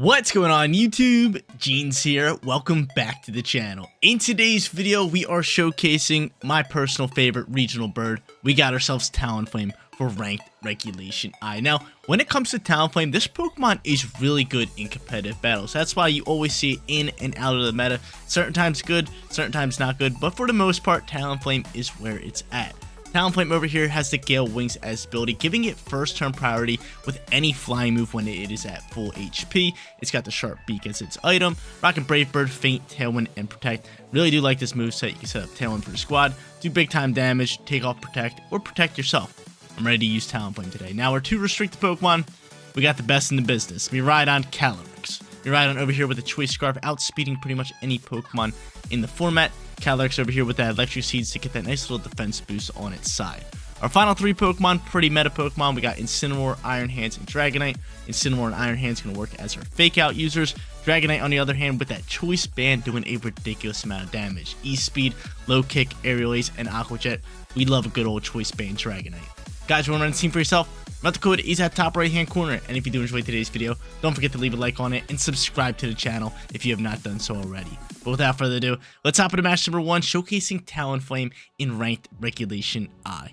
What's going on YouTube? Jeans here. Welcome back to the channel. In today's video, we are showcasing my personal favorite regional bird. We got ourselves Talonflame for ranked regulation I. Now, when it comes to Talonflame, this Pokemon is really good in competitive battles. That's why you always see it in and out of the meta. Certain times good, certain times not good, but for the most part, Talonflame is where it's at. Talonflame over here has the Gale Wings as ability, giving it first turn priority with any flying move when it is at full HP. It's got the Sharp Beak as its item. Rockin' Brave Bird, Faint, Tailwind, and Protect. Really do like this moveset. You can set up Tailwind for the squad, do big time damage, take off Protect, or protect yourself. I'm ready to use Talonflame today. Now our two restricted Pokemon, we got the best in the business. Miraidon, Calyrex. Miraidon over here with a Choice Scarf, outspeeding pretty much any Pokemon in the format. Calyrex over here with that Electric Seeds to get that nice little defense boost on its side. Our final three Pokemon, pretty meta Pokemon. We got Incineroar, Iron Hands, and Dragonite. Incineroar and Iron Hands going to work as our fake out users. Dragonite, on the other hand, with that Choice Band doing a ridiculous amount of damage. E-Speed, Low Kick, Aerial Ace, and Aqua Jet. We love a good old Choice Band Dragonite. Guys, you want to run the team for yourself? Remember the code is at top right hand corner. And if you do enjoy today's video, don't forget to leave a like on it and subscribe to the channel if you have not done so already. But without further ado, let's hop into match number 1, showcasing Talonflame in ranked regulation I.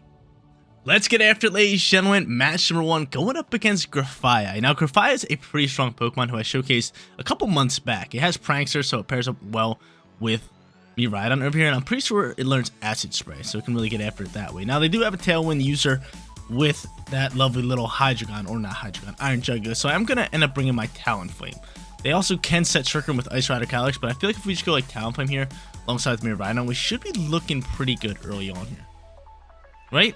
Let's get after it, ladies and gentlemen. Match number 1 going up against Grafaiai. Now, Grafaiai is a pretty strong Pokemon who I showcased a couple months back. It has Prankster, so it pairs up well with Miraidon over here, and I'm pretty sure it learns Acid Spray, so it can really get after it that way. Now, they do have a Tailwind user with that lovely little Hydreigon, or not Hydreigon, Iron Jugular, so I'm going to end up bringing my Talonflame. They also can set Trick Room with Ice Rider Calyrex, but I feel like if we just go like Talonflame here, alongside with Miraidon, we should be looking pretty good early on here. Right?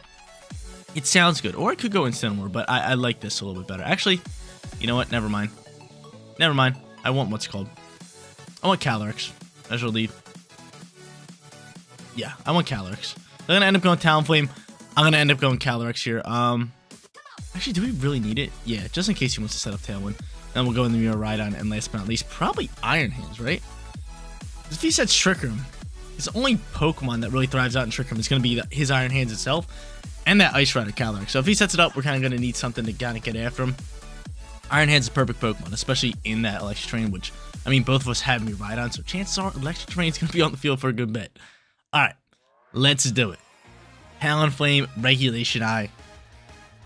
It sounds good. Or I could go Incineroar, but I like this a little bit better. Actually, you know what? Never mind. Never mind. I want what's called. I want Calyrex as your lead. Yeah, I want Calyrex. I'm going to end up going Talonflame. I'm going to end up going Calyrex here. Actually, do we really need it? Yeah, just in case he wants to set up Tailwind. Then we'll go in the Miraidon, and last but not least, probably Iron Hands, right? If he sets Trick Room, his only Pokemon that really thrives out in Trick Room is going to be his Iron Hands itself, and that Ice Rider Calyrex. So if he sets it up, we're kind of going to need something to kind of get after him. Iron Hands is a perfect Pokemon, especially in that Electric Terrain, which, I mean, both of us have Miraidon, so chances are Electric Terrain is going to be on the field for a good bit. Alright, let's do it. Talonflame, Regulation I.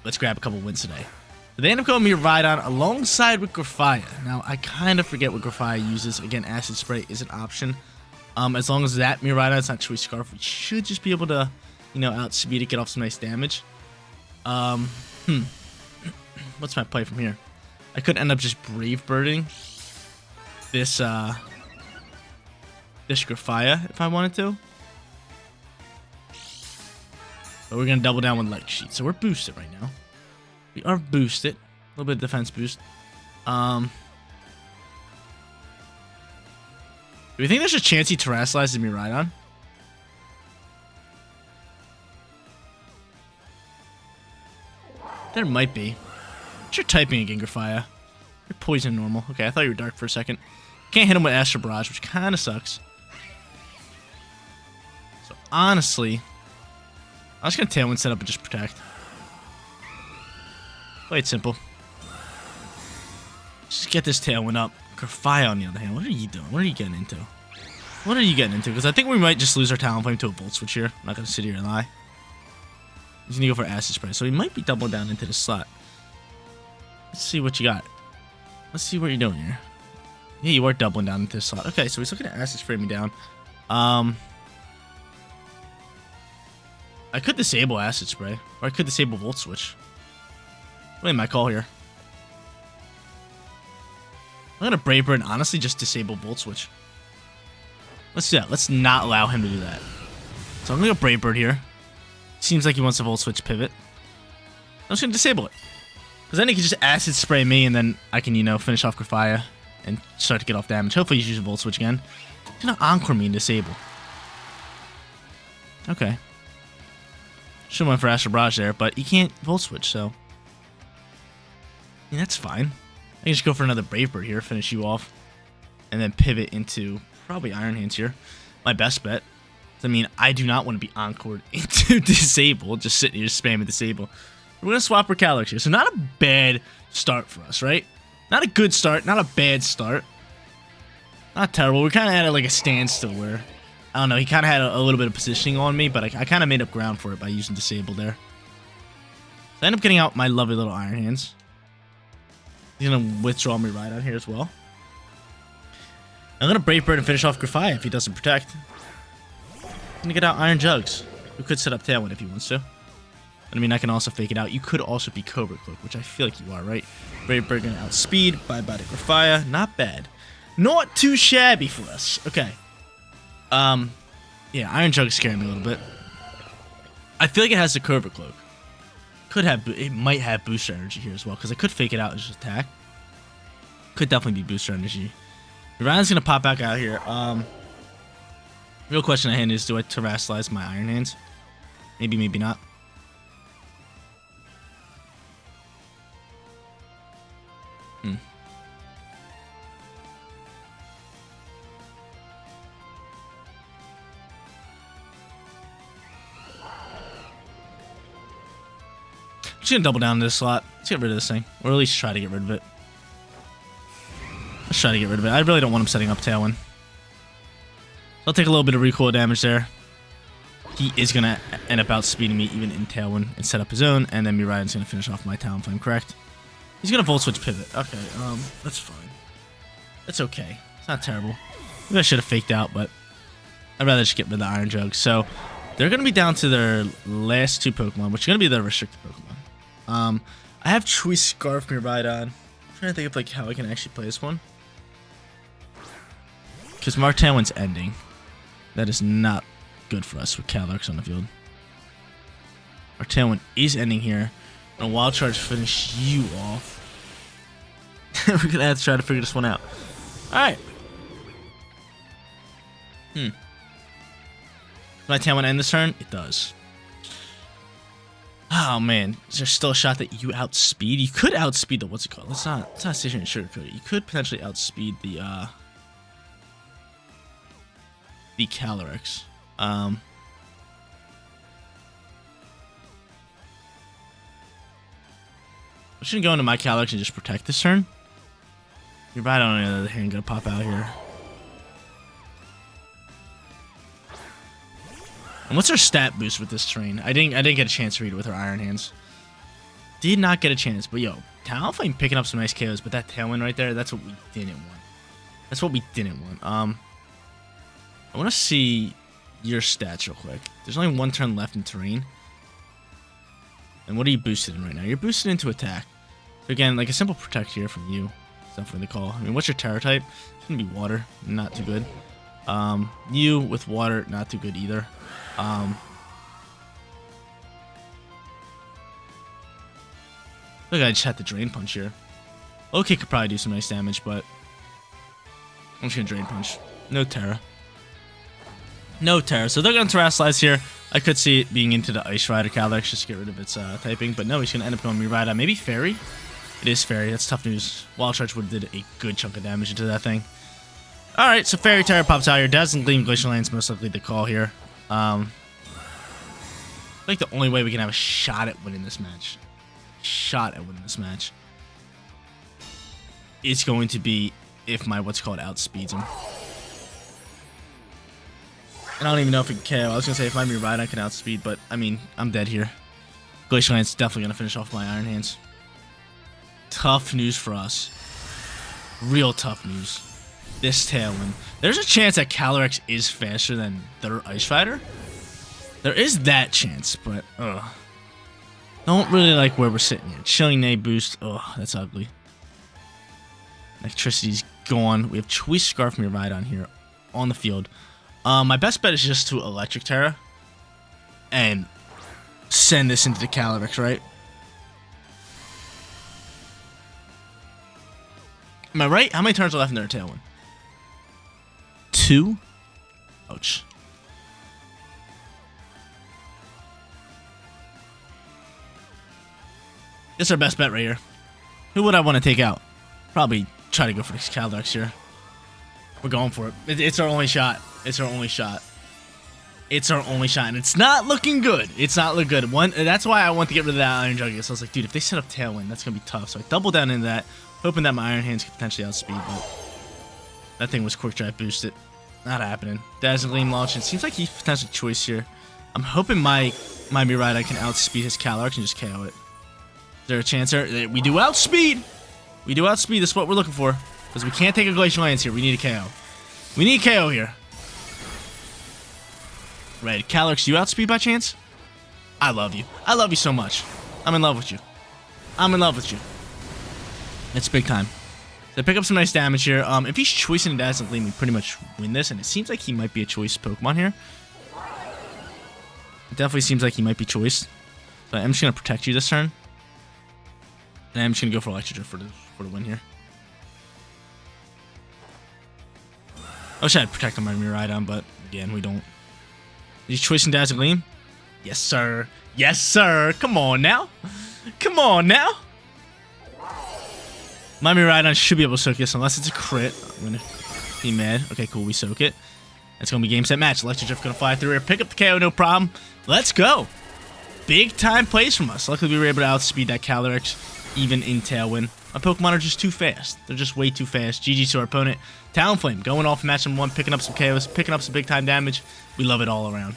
Let's grab a couple wins today. So they end up going Miraidon alongside with Grafaiai. Now, I kind of forget what Grafaiai uses. Again, Acid Spray is an option. As long as that Miraidon's not Choice Scarf, we should just be able to, you know, outspeed it, get off some nice damage. What's my play from here? I could end up just Brave Birding this Grafaiai if I wanted to. But we're going to double down with Light Sheet. So we're boosted right now. We are boosted. A little bit of defense boost. Do we think there's a chance he terrestrializes Miraidon? There might be. What's your typing again, Grafaiai? You're poison normal. Okay, I thought you were dark for a second. Can't hit him with Astral Barrage, which kind of sucks. So honestly, I'm just going to Tailwind set up and just Protect. Play it simple. Just get this Tailwind up. Grafaiai, on the other hand, what are you doing? What are you getting into? What are you getting into? Because I think we might just lose our Talonflame to a Volt Switch here. I'm not going to sit here and lie. He's going to go for Acid Spray, so he might be doubling down into the slot. Let's see what you got. Let's see what you're doing here. Yeah, you are doubling down into the slot. Okay, so he's looking at Acid Spray me down. I could disable Acid Spray, or I could disable Volt Switch. What am I call here? I'm going to Brave Bird and honestly just disable Volt Switch. Let's do that. Let's not allow him to do that. So I'm going to go Brave Bird here. Seems like he wants a Volt Switch pivot. I'm just going to disable it. Because then he can just Acid Spray me, and then I can, you know, finish off Grafaiai and start to get off damage. Hopefully he's using Volt Switch again. He's going to Encore me and disable. Okay. Should have went for Astral Barrage there, but he can't Volt Switch, so I mean, that's fine. I can just go for another Brave Bird here, finish you off, and then pivot into probably Iron Hands here. My best bet. I mean, I do not want to be encored into Disable, just sitting here spamming Disable. We're going to swap for Calyrex here, so not a bad start for us, right? Not a good start, not a bad start. Not terrible. We're kind of at like a standstill where, I don't know, he kind of had a little bit of positioning on me, but I kind of made up ground for it by using Disable there. So I end up getting out my lovely little Iron Hands. He's going to withdraw me right out here as well. I'm going to Brave Bird and finish off Grafia if he doesn't protect. I'm going to get out Iron Jugs. We could set up Tailwind if he wants to. I mean, I can also fake it out. You could also be Cobra Cloak, which I feel like you are, right? Brave Bird going to outspeed. Bye-bye to Grafia. Not bad. Not too shabby for us. Okay. Yeah, Iron Jug is scaring me a little bit. I feel like it has the Cobra Cloak. It might have booster energy here as well, because I could fake it out and just attack. Could definitely be booster energy. Ryan's gonna pop back out here. Real question at hand is, do I terrestrialize my Iron Hands? Maybe, maybe not. I'm just gonna double down to this slot. Let's get rid of this thing. Or at least try to get rid of it. Let's try to get rid of it. I really don't want him setting up Tailwind. I'll take a little bit of recoil damage there. He is gonna end up outspeeding me even in Tailwind and set up his own, and then Miraidon's gonna finish off my Talonflame, correct? He's gonna Volt Switch pivot. Okay, that's fine. That's okay. It's not terrible. Maybe I should have faked out, but I'd rather just get rid of the Iron Jug. So they're gonna be down to their last two Pokemon, which are gonna be their restricted Pokemon. I have Choice Scarf Miraidon. I'm trying to think of like how I can actually play this one. Because Mark Tailwind's ending. That is not good for us with Calyrex on the field. Our Tailwind is ending here. And a Wild Charge finish you off. We're going to have to try to figure this one out. Alright. Does my Tailwind end this turn? It does. Oh man, is there still a shot that you outspeed? You could outspeed the, what's it called? Let's not sit here and sugarcoat it. You could potentially outspeed the Calyrex. I'm just gonna go into my Calyrex and just protect this turn. You're right on the other hand, gonna pop out here. And what's our stat boost with this terrain? I didn't get a chance to read it with our Iron Hands. Did not get a chance, but yo, Talonflame picking up some nice KOs, but that Tailwind right there, that's what we didn't want. That's what we didn't want. I want to see your stats real quick. There's only one turn left in terrain. And what are you boosted in right now? You're boosted into attack. So again, like a simple protect here from you. That's not really call. I mean, what's your Terra type? It's gonna be water, not too good. You with water, not too good either. I think I just had to Drain Punch here. Okay, could probably do some nice damage, but I'm just gonna Drain Punch. No Terra. No Terra. So they're gonna Terrestrialize here. I could see it being into the Ice Rider Calyrex just to get rid of its typing, but no, he's gonna end up going Miraidon. Maybe Fairy? It is Fairy. That's tough news. Wild Charge would have did a good chunk of damage into that thing. Alright, so Fairy Terra pops out here. Dazzling Gleam, Glacial Lane's most likely the call here. I think the only way we can have a shot at winning this match is going to be if my what's called outspeeds him. And I don't even know if it can KO. I was gonna say if my Miraidon can outspeed, but I mean I'm dead here. Glacial Lane's definitely gonna finish off my Iron Hands. Tough news for us. Real tough news. This Tailwind. There's a chance that Calyrex is faster than their Ice Rider. There is that chance, but don't really like where we're sitting here. Chilling Nay boost. That's ugly. Electricity's gone. We have Choice Scarf Miraidon here on the field. My best bet is just to Electric Terra and send this into the Calyrex, right? Am I right? How many turns are left in their Tailwind? 2? Ouch. This is our best bet right here. Who would I want to take out? Probably try to go for this Calyrex here. We're going for it. It's our only shot. It's our only shot. It's our only shot, and it's not looking good. It's not looking good. That's why I want to get rid of that Iron Jug. So I was like, dude, if they set up Tailwind, that's going to be tough. So I double down into that. Hoping that my Iron Hands could potentially outspeed, but that thing was quick drive boosted. Not happening. Dazzling Gleam launching. Seems like he's potentially choice here. I'm hoping my Miraidon can outspeed his Calyrex and just KO it. Is there a chance there? We do outspeed! We do outspeed. This is what we're looking for. Because we can't take a Glacial Lance here. We need a KO. We need a KO here. Red. Calyrex, do you outspeed by chance? I love you. I love you so much. I'm in love with you. I'm in love with you. It's big time. So pick up some nice damage here. If he's choicing a Dazzling Gleam, we pretty much win this. And it seems like he might be a choice Pokemon here. It definitely seems like he might be choiced. But I'm just going to protect you this turn. And I'm just going to go for Electric Drift for the win here. I wish I had protected my Miraidon, but again, we don't. Is he choicing Dazzling Gleam? Yes, sir. Yes, sir. Come on now. Come on now. My Miraidon should be able to soak this unless it's a crit. I'm going to be mad. Okay, cool. We soak it. It's going to be game, set, match. Electric Drift going to fly through here. Pick up the KO, no problem. Let's go. Big time plays from us. Luckily, we were able to outspeed that Calyrex even in Tailwind. My Pokemon are just too fast. They're just way too fast. GG to our opponent. Talonflame going off match number 1, picking up some KOs, picking up some big time damage. We love it all around.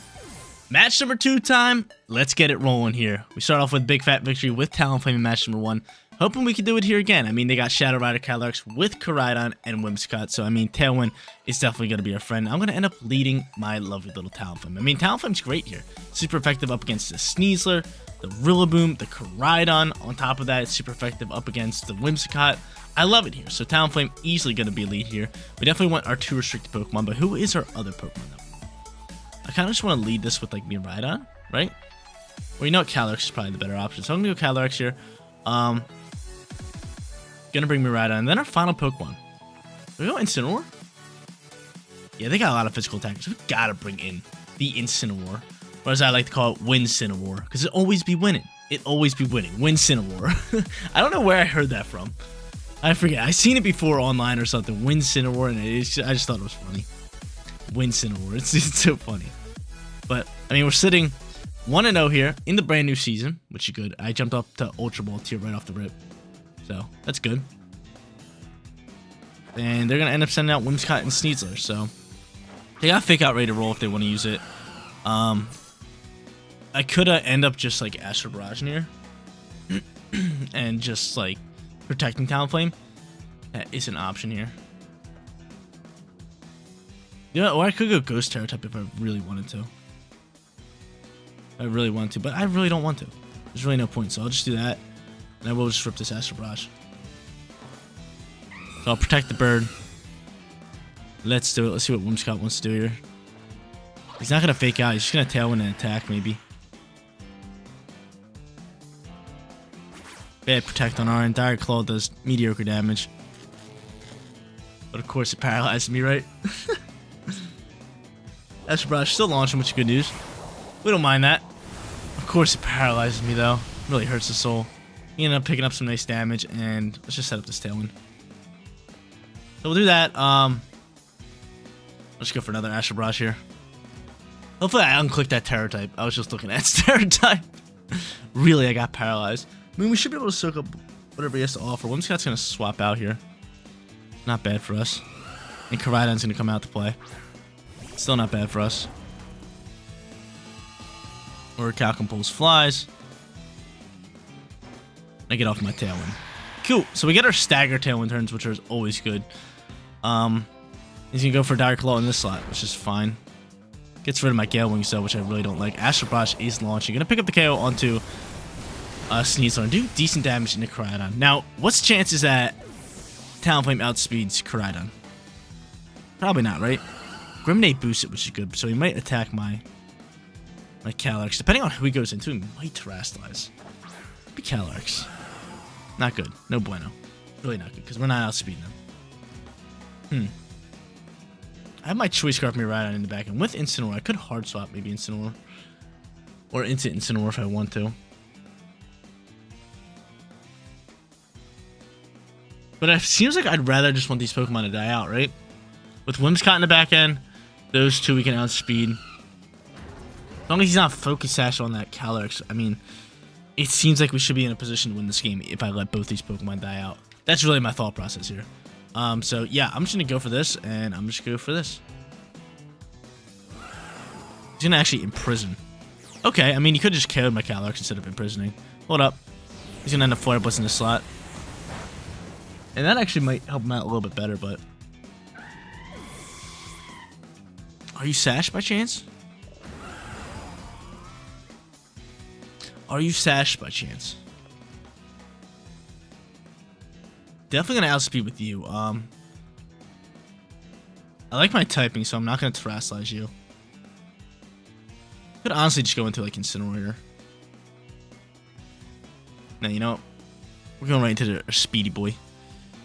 Match number 2 time. Let's get it rolling here. We start off with big fat victory with Talonflame in match number 1. Hoping we can do it here again. I mean, they got Shadow Rider Calyrex with Koraidon and Whimsicott. So, I mean, Tailwind is definitely going to be our friend. I'm going to end up leading my lovely little Talonflame. I mean, Talonflame's great here. Super effective up against the Sneasler, the Rillaboom, the Koraidon. On top of that, it's super effective up against the Whimsicott. I love it here. So, Talonflame easily going to be a lead here. We definitely want our 2 restricted Pokemon, but who is our other Pokemon, though? I kind of just want to lead this with, like, Miraidon, right? Well, you know what? Calyrex is probably the better option. So, I'm going to go Calyrex here. Gonna bring Miraidon, and then our final Pokemon. Do we go Incineroar? Yeah, they got a lot of physical attackers. We gotta bring in the Incineroar, or as I like to call it, Wincineroar, because it always be winning. It always be winning. Wincineroar. I don't know where I heard that from. I forget. I seen it before online or something. Wincineroar, and I just thought it was funny. Wincineroar. It's so funny. But I mean, we're sitting 1-0 here in the brand new season, which is good. I jumped up to Ultra Ball tier right off the rip. So, that's good. And they're going to end up sending out Whimsicott and Sneasler. So, they got Fake Out ready to roll if they want to use it. I could end up just, like, Astro Barrage here. And just, like, protecting Talonflame. That is an option here. You know, or I could go Ghost Terror type if I really wanted to. I really want to, but I really don't want to. There's really no point, so I'll just do that. And I will just rip this Astro Barrage. So I'll protect the bird. Let's do it. Let's see what Whimsicott wants to do here. He's not going to fake out. He's just going to Tailwind and attack, maybe. Bad protect on our end. Dire Claw does mediocre damage. But of course it paralyzed me, right? Astro Barrage still launching, which is good news. We don't mind that. Of course it paralyzes me, though. Really hurts the soul. He ended up picking up some nice damage, and let's just set up this Tailwind. So we'll do that. Let's go for another Astro Barrage here. Hopefully I unclicked that Terror type. I was just looking at Terror type. Really, I got paralyzed. I mean, we should be able to soak up whatever he has to offer. Whimsicott's going to swap out here. Not bad for us. And Koraidon's going to come out to play. Still not bad for us. Or Calcum flies. I get off my Tailwind. Cool. So we get our stagger Tailwind turns, which are always good. He's going to go for Dire Claw in this slot, which is fine. Gets rid of my Gale Wings, though, which I really don't like. Astro Barrage is launching. Going to pick up the KO onto Sneasler and do decent damage into Koraidon. Now, what's the chances that Talonflame outspeeds Koraidon? Probably not, right? Grimnate boosts it, which is good. So he might attack my Calyrex. Depending on who he goes into, he might Terrasilize. Be Calyrex. Not good. No bueno. Really not good, because we're not outspeeding them. I have my Choice Scarf Miraidon in the back, and with Incineroar, I could hard swap maybe Incineroar. Or into Incineroar if I want to. But it seems like I'd rather just want these Pokemon to die out, right? With Whimsicott in the back end, those two we can outspeed. As long as he's not Focus Sash on that Calyrex, I mean, it seems like we should be in a position to win this game if I let both these Pokemon die out. That's really my thought process here. So yeah, I'm just gonna go for this, and I'm just gonna go for this. He's gonna actually imprison. Okay, I mean, you could just KO'd my Calyrex instead of imprisoning. Hold up. He's gonna end up Flare Blitz in the slot. And that actually might help him out a little bit better, but... Are you Sash by chance? Are you Sash by chance? Definitely gonna outspeed with you. I like my typing, so I'm not gonna Terrasilize you. Could honestly just go into like Incineroar. Now, you know, we're going right into our Speedy Boy.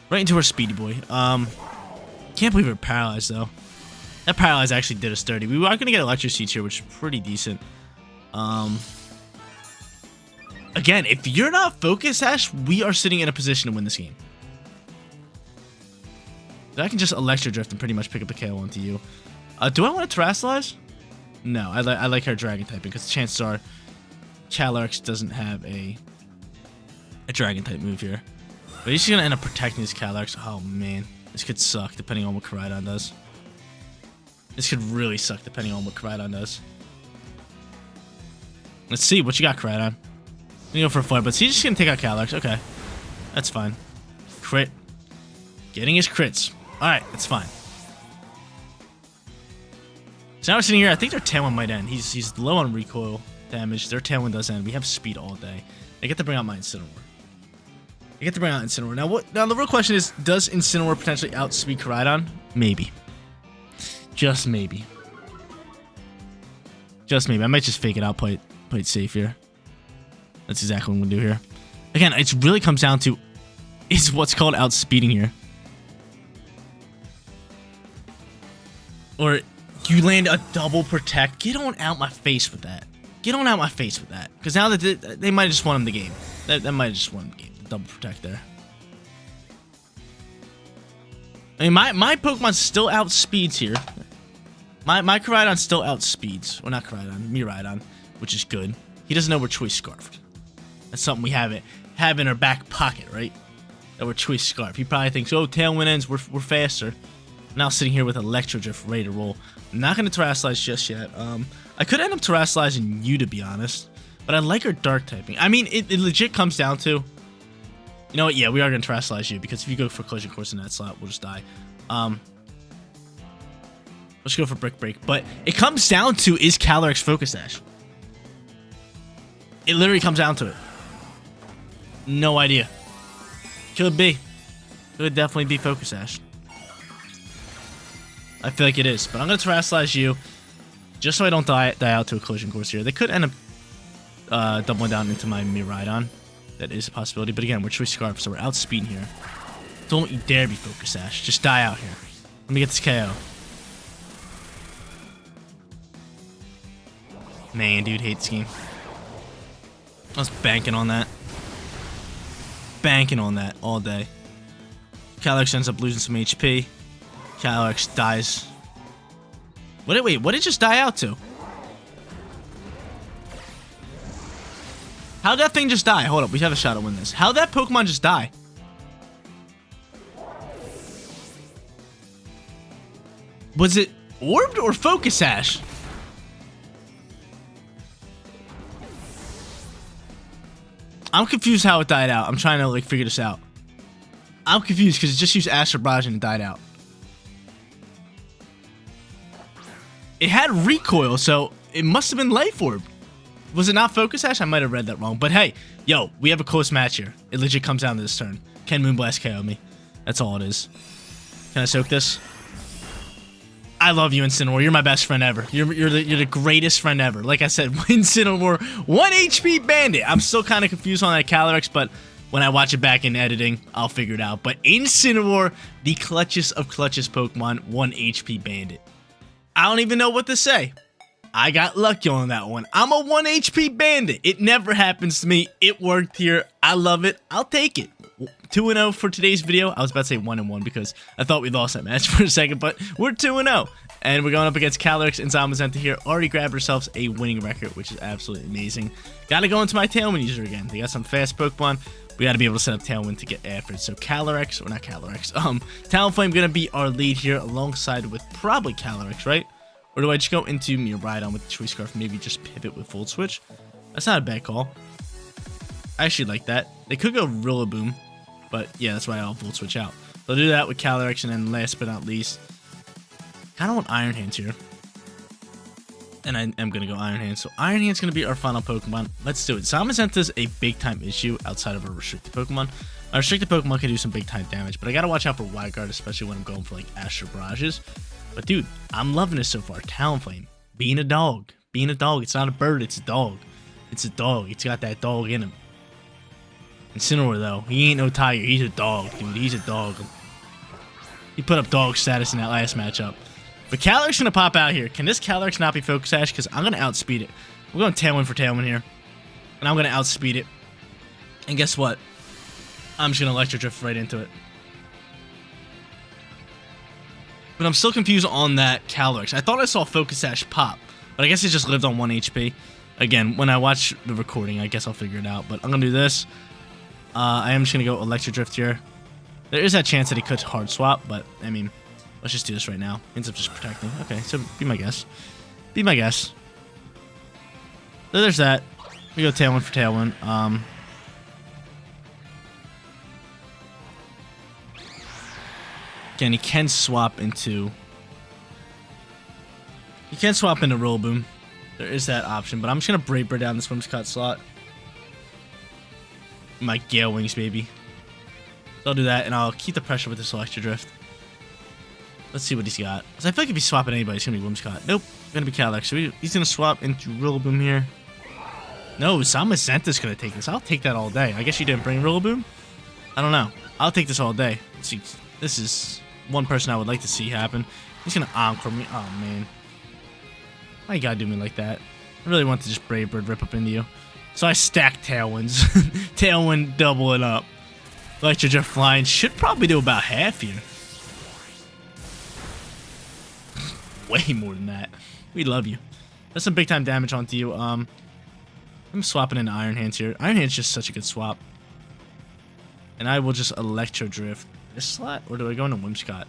Right into our Speedy Boy. Can't believe we're paralyzed though. That paralyze actually did us dirty. We are gonna get Electro Seeds here, which is pretty decent. Again, if you're not Focus Sash, we are sitting in a position to win this game. So I can just Electro Drift and pretty much pick up the KO onto you. Do I want to Terrasilize? No, I like her Dragon typing because chances are Calyrex doesn't have a Dragon type move here. But he's gonna end up protecting his Calyrex. Oh man, this could suck depending on what Koraidon does. This could really suck depending on what Koraidon does. Let's see what you got, Koraidon. Gonna go for a Flare, but he's just gonna take out Calyrex. Okay, that's fine. Crit, getting his crits. All right, that's fine. So now we're sitting here. I think their Tailwind might end. He's low on recoil damage. Their Tailwind does end. We have speed all day. I get to bring out my Incineroar. I get to bring out Incineroar. Now the real question is, does Incineroar potentially outspeed Koraidon? Maybe. Just maybe. Just maybe. I might just fake it out, play it safe here. That's exactly what I'm gonna do here. Again, it really comes down to is what's called outspeeding here. Or you land a double protect. Get on out my face with that. Get on out my face with that. Because now that they might have just won him the game. That might have just won him the game. The double protect there. I mean, my Pokemon still outspeeds here. My Koraidon still outspeeds. Well, not Koraidon. Miraidon. Which is good. He doesn't know we're Choice Scarfed. That's something we have in our back pocket, right? That we're Choice Scarf. He probably thinks, oh, Tailwind ends. We're faster. Now sitting here with Electro Drift ready to roll. I'm not going to Terrasilize just yet. I could end up Terrasilizing you, to be honest. But I like her Dark typing. I mean, it legit comes down to... You know what? Yeah, we are going to Terrasilize you. Because if you go for Collision Course in that slot, we'll just die. Let's go for Brick Break. But it comes down to, is Calyrex Focus Sash? It literally comes down to it. No idea. Could be. Could definitely be Focus Sash. I feel like it is, but I'm going to Terrasilize you just so I don't die out to a Collision Course here. They could end up doubling down into my Miraidon. That is a possibility, but again, we're Choice Scarf, so we're outspeeding here. Don't you dare be Focus Sash. Just die out here. Let me get this KO. Man, dude, hate this game. I was banking on that. Banking on that all day. Calyrex ends up losing some HP. Calyrex dies. Wait, what did it just die out to? How'd that thing just die? Hold up, we have a shot to win this. How'd that Pokemon just die? Was it Orbed or Focus Sash? I'm confused how it died out. I'm trying to like figure this out. I'm confused because it just used Astral Barrage and it died out. It had recoil, so it must have been Life Orb. Was it not Focus Sash? I might have read that wrong. But hey, yo, we have a close match here. It legit comes down to this turn. Can Moonblast KO me? That's all it is. Can I soak this? I love you, Incineroar. You're my best friend ever. You're the greatest friend ever. Like I said, Incineroar, 1 HP Bandit. I'm still kind of confused on that Calyrex, but when I watch it back in editing, I'll figure it out. But Incineroar, the clutchest of clutchest Pokemon, 1 HP Bandit. I don't even know what to say. I got lucky on that one. I'm a 1 HP Bandit. It never happens to me. It worked here. I love it. I'll take it. 2-0 for today's video. I was about to say 1-1 because I thought we lost that match for a second, but we're 2-0. And we're going up against Calyrex and Zamazenta here. Already grabbed ourselves a winning record, which is absolutely amazing. Got to go into my Tailwind user again. They got some fast Pokemon. we got to be able to set up Tailwind to get after it. So Calyrex, or not Calyrex, Talonflame gonna be our lead here alongside with probably Calyrex, right? Or do I just go into Miraidon with the Choice Scarf, maybe just pivot with Volt Switch? That's not a bad call. I actually like that. They could go Rillaboom, but yeah, that's why I'll Volt Switch out. So I'll do that with Calyrex, and then last but not least, kind of want Iron Hands here. And I am going to go Iron Hands. So Iron Hands going to be our final Pokemon. Let's do it. Zamazenta's a big time issue outside of a restricted Pokemon. A restricted Pokemon can do some big time damage, but I got to watch out for Wide Guard, especially when I'm going for like Astral Barrages. But dude, I'm loving this so far. Talonflame, being a dog. Being a dog. It's not a bird, it's a dog. It's a dog. It's got that dog in him. Incineroar, though, he ain't no tiger. He's a dog, dude. He's a dog. He put up dog status in that last matchup. But Calyrex gonna pop out here. Can this Calyrex not be Focus Sash? Because I'm gonna outspeed it. We're going Tailwind for Tailwind here. And I'm gonna outspeed it. And guess what? I'm just gonna Electro Drift right into it. But I'm still confused on that Calyrex. I thought I saw Focus Sash pop, but I guess it just lived on 1 HP. Again, when I watch the recording, I guess I'll figure it out. But I'm gonna do this. I am just going to go Electro Drift here. There is that chance that he could Hard Swap, but, I mean, let's just do this right now. Ends up just protecting. Okay, so be my guess. Be my guess. So there's that. We go Tailwind for Tailwind. Again, he can swap into... He can swap into Rillaboom. There is that option, but I'm just going to Brave Bird down this Whimsicott slot. My Gale Wings, baby. So I'll do that, and I'll keep the pressure with this Electro Drift. Let's see what he's got. Because I feel like if he's swapping anybody, it's going to be Whimsicott. Nope, going to be Calyrex. So he's going to swap into Rillaboom here. No, Zamazenta's going to take this. I'll take that all day. I guess you didn't bring Rillaboom? I don't know. I'll take this all day. Let's see. This is one person I would like to see happen. He's going to Encore me. Oh, man. Why you got to do me like that? I really want to just Brave Bird rip up into you. So I stack Tailwinds. Tailwind double it up. Electro Drift flying should probably do about half here. Way more than that. We love you. That's some big time damage onto you. I'm swapping into Iron Hands here. Iron Hands is just such a good swap. And I will just Electro Drift this slot, or do I go into Whimsicott?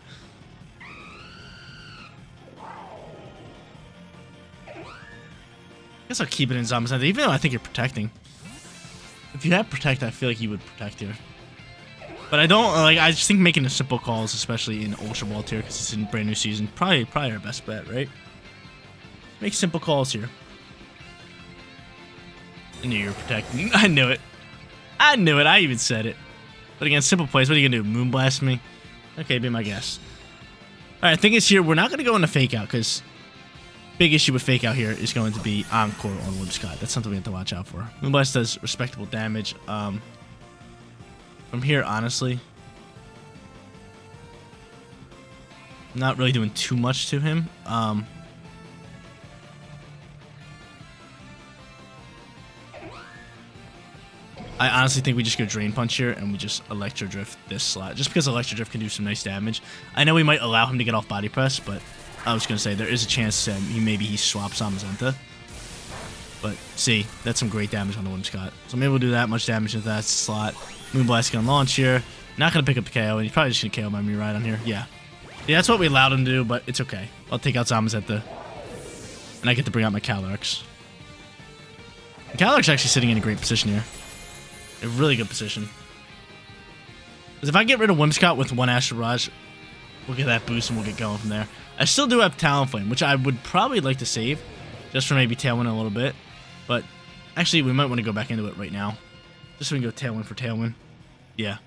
I guess I'll keep it in Zamazenta, even though I think you're protecting. If you have Protect, I feel like you would protect here. But I don't, like, I just think making the simple calls, especially in Ultra Ball tier, because it's in brand new season, probably our best bet, right? Make simple calls here. I knew you were protecting. I knew it. I knew it. I even said it. But again, simple plays. What are you going to do? Moonblast me? Okay, be my guess. Alright, I think it's here. We're not going to go into Fake Out, because... Big issue with Fake Out here is going to be Encore on Whimsicott. That's something we have to watch out for. Moonblast does respectable damage. From here, honestly, not really doing too much to him. I honestly think we just go Drain Punch here and we just Electro Drift this slot. Just because Electro Drift can do some nice damage. I know we might allow him to get off Body Press, but... I was going to say, there is a chance that he swaps Zamazenta. But, see, that's some great damage on the Whimsicott. So maybe we'll do that much damage into that slot. Moonblast going to launch here. Not going to pick up the KO, and he's probably just going to KO my Miraidon here. Yeah. Yeah, that's what we allowed him to do, but it's okay. I'll take out Zamazenta. And I get to bring out my Calyrex. Calyrex is actually sitting in a great position here. A really good position. Because if I get rid of Whimsicott with one Astral Barrage, we'll get that boost and we'll get going from there. I still do have Talonflame, which I would probably like to save, just for maybe Tailwind a little bit. But actually, we might want to go back into it right now, just so we can go Tailwind for Tailwind. Yeah.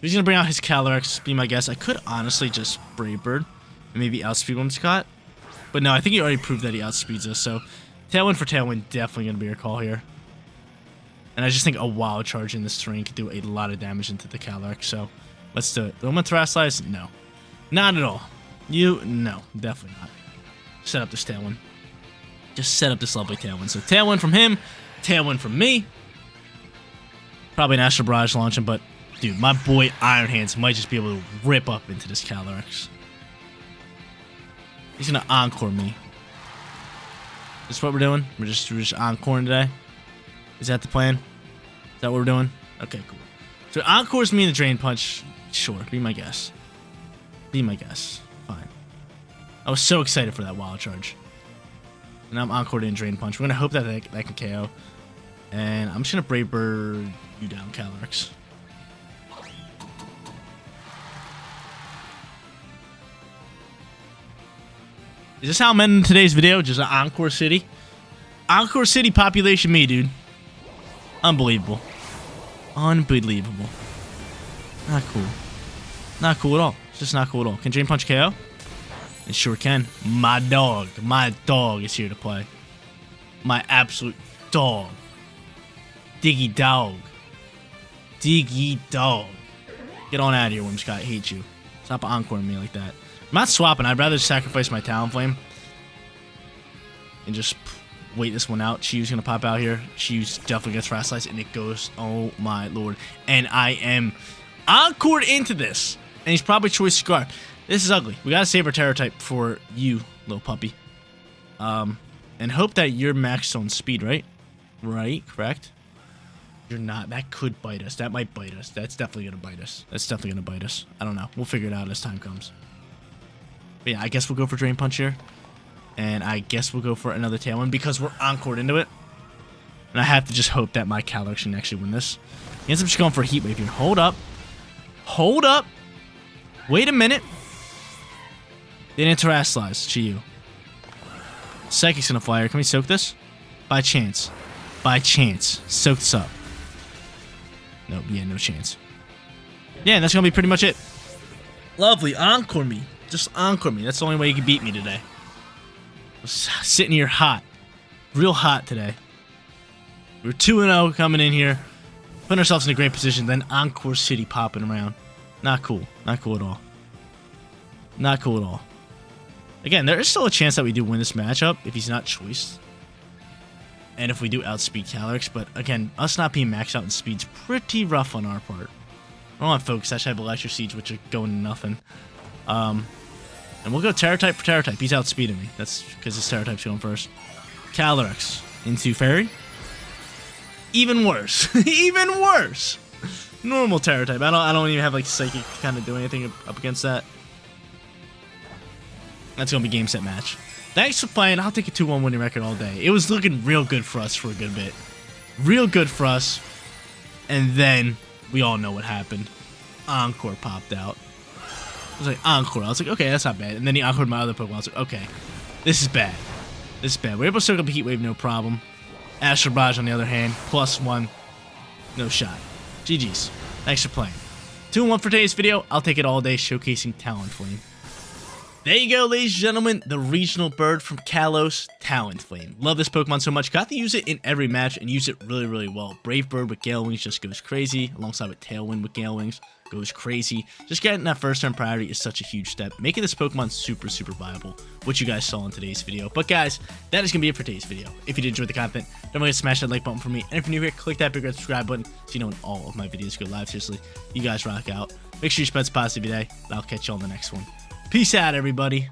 He's gonna bring out his Calyrex, be my guess. I could honestly just Brave Bird and maybe outspeed Whimsicott, but no, I think he already proved that he outspeeds us. So Tailwind for Tailwind definitely gonna be our call here. And I just think a Wild Charge in this terrain could do a lot of damage into the Calyrex. So let's do it. Do I want Terrasilize? No, not at all. No, definitely not. Set up this Tailwind. Just set up this lovely Tailwind. So Tailwind from him, Tailwind from me. Probably an Astral Barrage launching, but dude, my boy Iron Hands might just be able to rip up into this Calyrex. He's gonna Encore me. Is this what we're doing? We're just Encoring today? Is that the plan? Is that what we're doing? Okay, cool. So Encore's me in the Drain Punch. Sure, be my guess. Be my guess. Fine. I was so excited for that Wild Charge. And I'm Encored in Drain Punch. We're gonna hope that that can KO. And I'm just gonna Brave Bird you down, Calyrex. Is this how I'm ending today's video? Just an Encore City? Encore City population me, dude. Unbelievable. Unbelievable. Not cool. Not cool at all. It's just not cool at all. Can Drain Punch KO? It sure can. My dog is here to play. My absolute dog. Diggy dog. Diggy dog. Get on out of here, Whimsicott. I hate you. Stop encoring me like that. I'm not swapping. I'd rather sacrifice my Talonflame and just wait this one out. Chiu's gonna pop out here. Chiu's definitely gets Frost Slice, and it goes. Oh my lord! And I am encored into this, and he's probably choice Scar. This is ugly. We gotta save our Terror type for you, little puppy. And hope that you're maxed on speed, right? Right, correct. You're not. That could bite us. That might bite us. That's definitely gonna bite us. That's definitely gonna bite us. I don't know. We'll figure it out as time comes. But yeah, I guess we'll go for Drain Punch here. And I guess we'll go for another Tailwind because we're encored into it. And I have to just hope that my Calyrex can actually win this. He ends up just going for a Heat Wave here. Hold up. Hold up. Wait a minute. They didn't Terrasilize Chiu. Psychic's gonna fly here. Can we soak this? By chance. By chance. Soak this up. Nope, yeah, no chance. Yeah, and that's gonna be pretty much it. Lovely. Encore me. Just encore me. That's the only way you can beat me today. I was sitting here hot. Real hot today. We're 2-0 coming in here. Putting ourselves in a great position. Then Encore City popping around. Not cool. Not cool at all. Not cool at all. Again, there is still a chance that we do win this matchup if he's not choiced. And if we do outspeed Calyrex. But again, us not being maxed out in speed's pretty rough on our part. We're on Focus. Actually, I have Electro Siege, which are going to nothing. And we'll go Terror type for Terror type. He's outspeeding me. That's because his Terror type's going first. Calyrex into Fairy. Even worse. Even worse. Normal Terror type. I don't even have like Psychic to kind of do anything up against that. That's gonna be game set match. Thanks for playing. I'll take a 2-1 winning record all day. It was looking real good for us for a good bit. Real good for us. And then we all know what happened. Encore popped out. I was like, Encore. I was like, okay, that's not bad. And then he encored my other Pokemon. I was like, okay, this is bad. This is bad. We're able to soak up a Heat Wave, no problem. Astral Barrage, on the other hand, +1. No shot. GG's. Thanks for playing. 2-1 for today's video. I'll take it all day, showcasing Talonflame. There you go, ladies and gentlemen. The regional bird from Kalos, Talonflame. Love this Pokemon so much. Got to use it in every match and use it really, really well. Brave Bird with Gale Wings just goes crazy. Alongside with Tailwind with Gale Wings goes crazy. Just getting that first turn priority is such a huge step, making this Pokemon super, super viable, which you guys saw in today's video. But guys, that is going to be it for today's video. If you did enjoy the content, don't forget to smash that like button for me. And if you're new here, click that big red subscribe button so you know when all of my videos go live. Seriously, you guys rock out. Make sure you spread positive today, and I'll catch you on the next one. Peace out, everybody.